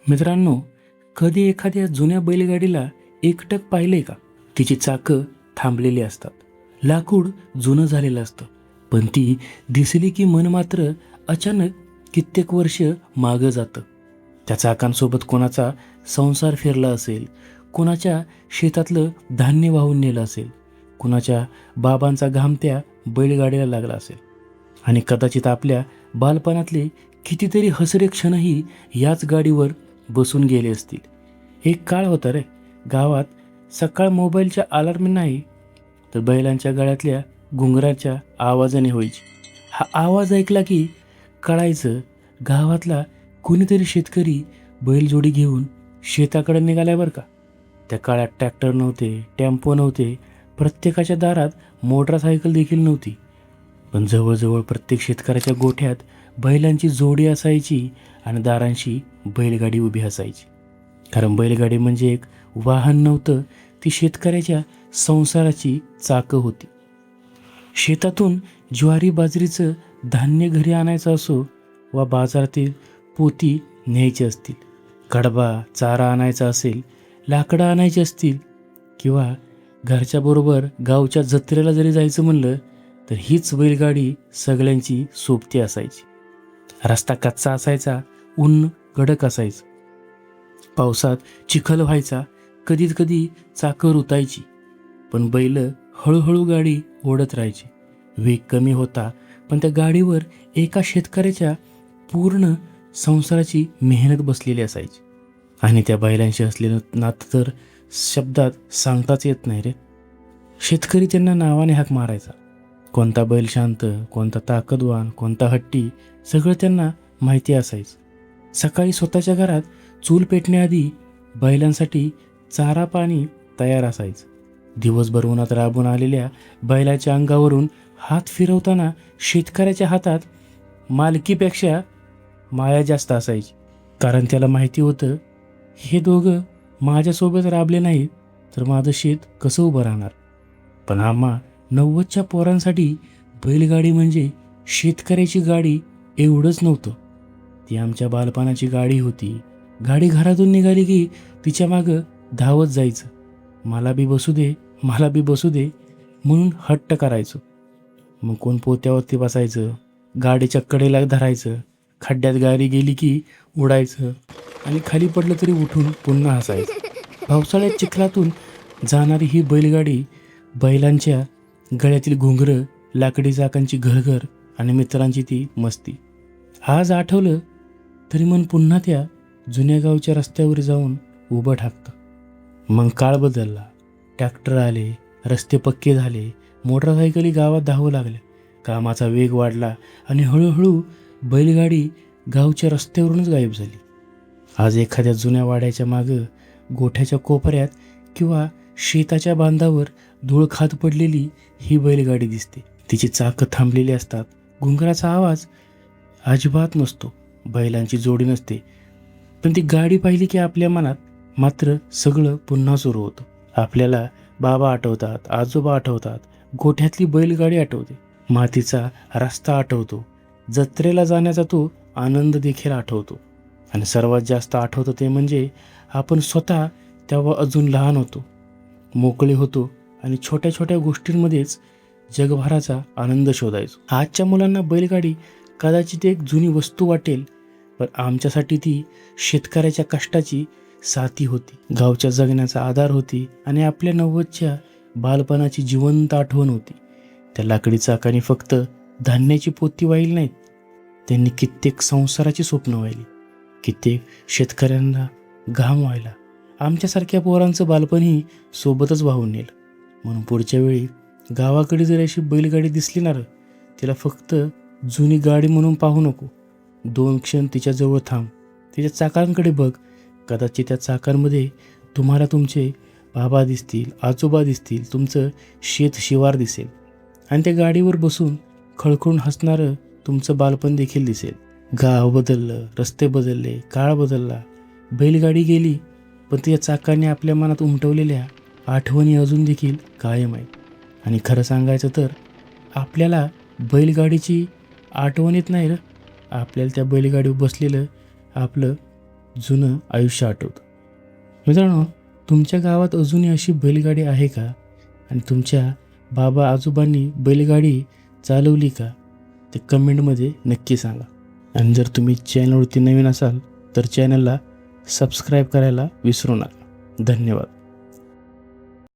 मित्रांनो, कधी एखाद्या जुन्या बैलगाडीला एकटक पाहिलंय का? तिची चाकं थांबलेली असतात, लाकूड जुनं झालेलं असतं, पण ती दिसली की मन मात्र अचानक कित्येक वर्ष मागं जातं. त्या चाकांसोबत कोणाचा संसार फिरला असेल, कोणाच्या शेतातलं धान्य वाहून नेलं असेल, कुणाच्या बाबांचा घाम त्या बैलगाडीला लागला असेल आणि कदाचित आपल्या बालपणातले कितीतरी हसरे क्षणही याच गाडीवर बसून गेले असतील. एक काळ होता रे, गावात सकाळ मोबाईलच्या अलार्म नाही, तर बैलांच्या गळ्यातल्या घुंगराच्या आवाजाने व्हायची. हा आवाज ऐकला की कळायचं गावातला कुणीतरी शेतकरी बैलजोडी घेऊन शेताकडे निघालाय बरं का. त्या काळात ट्रॅक्टर नव्हते, टेम्पो नव्हते, प्रत्येकाच्या दारात मोटरसायकल देखील नव्हती. पण जवळजवळ प्रत्येक शेतकऱ्याच्या गोठ्यात बैलांची जोडी असायची आणि दारांशी बैलगाडी उभी असायची. कारण बैलगाडी म्हणजे एक वाहन नव्हतं, ती शेतकऱ्याच्या संसाराची चाकं होती. शेतातून ज्वारी बाजरीचं धान्य घरी आणायचं असो वा बाजारातील पोती न्यायची असतील, कडबा चारा आणायचा असेल, लाकडं आणायची असतील किंवा घरच्याबरोबर गावच्या जत्रेला जरी जायचं म्हणलं तर हीच बैलगाडी सगळ्यांची सोबती असायची. रस्ता कच्चा असायचा, ऊन कडक असायचं, पावसात चिखल व्हायचा, कधी चाकं रुतायची, पण बैल हळूहळू गाडी ओढत राहायची. वेग कमी होता, पण त्या गाडीवर एका शेतकऱ्याच्या पूर्ण संसाराची मेहनत बसलेली असायची. आणि त्या बैलांशी असलेलं नातं तर शब्दात सांगताच येत नाही रे. शेतकरी त्यांना नावाने हाक मारायचा. कोणता बैल शांत, कोणता ताकदवान, कोणता हट्टी, सगळं त्यांना माहिती असायचं. सकाळी स्वतःच्या घरात चूल पेटण्याआधी बैलांसाठी चारा पाणी तयार असायचं. दिवसभर उन्हात राबून आलेल्या बैलाच्या अंगावरून हात फिरवताना शेतकऱ्याच्या हातात मालकीपेक्षा माया जास्त असायची. कारण त्याला माहिती होतं, हे दोघं माझ्यासोबत राबले नाहीत तर माझं शेत कसं उभं राहणार. पण आम्हा 90च्या पोरांसाठी बैलगाडी म्हणजे शेतकऱ्याची गाडी एवढंच नव्हतं, ती आमच्या बालपणाची गाडी होती. गाडी घरातून निघाली की तिच्या मागं धावत जायचं. मला बी बसू दे, मला बी बसू दे म्हणून हट्ट करायचो. मग कोण पोत्यावरती बसायचं, गाडीच्या कडेला धरायचं, खड्ड्यात गाडी गेली की उडायचं आणि खाली पडलं तरी उठून पुन्हा हसायचं. पावसाळ्यात चिखलातून जाणारी ही बैलगाडी, बैलांच्या गळ्यातील घुंगरं, लाकडी चाकांची घरघर आणि मित्रांची ती मस्ती आज आठवलं तरी मन पुन्हा त्या जुन्या गावच्या रस्त्यावर जाऊन उभं ठाकतं. मग काळ बदलला, ट्रॅक्टर आले, रस्ते पक्के झाले, मोटरसायकली गावात धावू लागल्या, कामाचा वेग वाढला आणि हळूहळू बैलगाडी गावच्या रस्त्यावरूनच गायब झाली. आज एखाद्या जुन्या वाड्याच्या मागं, गोठ्याच्या कोपऱ्यात किंवा शेताच्या बांधावर धूळ खात पडलेली ही बैलगाडी दिसते. तिची चाकं थांबलेली असतात, घुंगराचा आवाज अजिबात नसतो, बैलांची जोडी नसते, पण ती गाडी पाहिली की आपल्या मनात मात्र सगळं पुन्हा सुरू होतं. आपल्याला बाबा आठवतात, आजोबा आठवतात, गोठ्यातली बैलगाडी आठवते, मातीचा रस्ता आठवतो, जत्रेला जाण्याचा तो आनंद देखील आठवतो. आणि सर्वात जास्त आठवतं ते म्हणजे आपण स्वतः तेव्हा अजून लहान होतो, मोकळे होतो आणि छोट्या छोट्या गोष्टींमध्येच जगभराचा आनंद शोधायचो. आजच्या मुलांना बैलगाडी कदाचित एक जुनी वस्तू वाटेल, पण आमच्यासाठी ती शेतकऱ्याच्या कष्टाची साथी होती, गावच्या जगण्याचा आधार होती आणि आपल्या 90च्या बालपणाची जिवंत आठवण होती. त्या लाकडी चाकाने फक्त धान्याची पोती वाहिली नाहीत, त्यांनी कित्येक संसाराची स्वप्न वाहिली, कित्येक शेतकऱ्यांना घाम व्हायला, आमच्यासारख्या पोरांचं बालपणही सोबतच वाहून नेलं. म्हणून पुढच्या वेळी गावाकडे जर अशी बैलगाडी दिसली ना, तिला फक्त जुनी गाडी म्हणून पाहू नको. 2 क्षण तिच्याजवळ थांब, तिच्या चाकांकडे बघ. कदाचित त्या चाकांमध्ये तुम्हाला तुमचे बाबा दिसतील, आजोबा दिसतील, तुमचं शेत शिवार दिसेल आणि त्या गाडीवर बसून खळखळून हसणारं तुमचं बालपण देखील दिसेल. गाव बदललं, रस्ते बदलले, काळ बदलला, बैलगाडी गेली, पण तिच्या चाकाने आपल्या मनात उमटवलेल्या आठवणी अजून देखील कायम आहेत. आणि खरं सांगायचं तर आपल्याला बैलगाडीची आठवण येत नाही रे, आपल्याला त्या बैलगाडीवर बसलेलं आपलं जुनं आयुष्य आठवतं. मित्रांनो, तुमच्या गावात अजूनही अशी बैलगाडी आहे का? आणि तुमच्या बाबा आजोबांनी बैलगाडी चालवली का? ते कमेंटमध्ये नक्की सांगा. आणि जर तुम्ही चॅनलवरती नवीन असाल तर चॅनलला सबस्क्राईब करायला विसरू नका. धन्यवाद.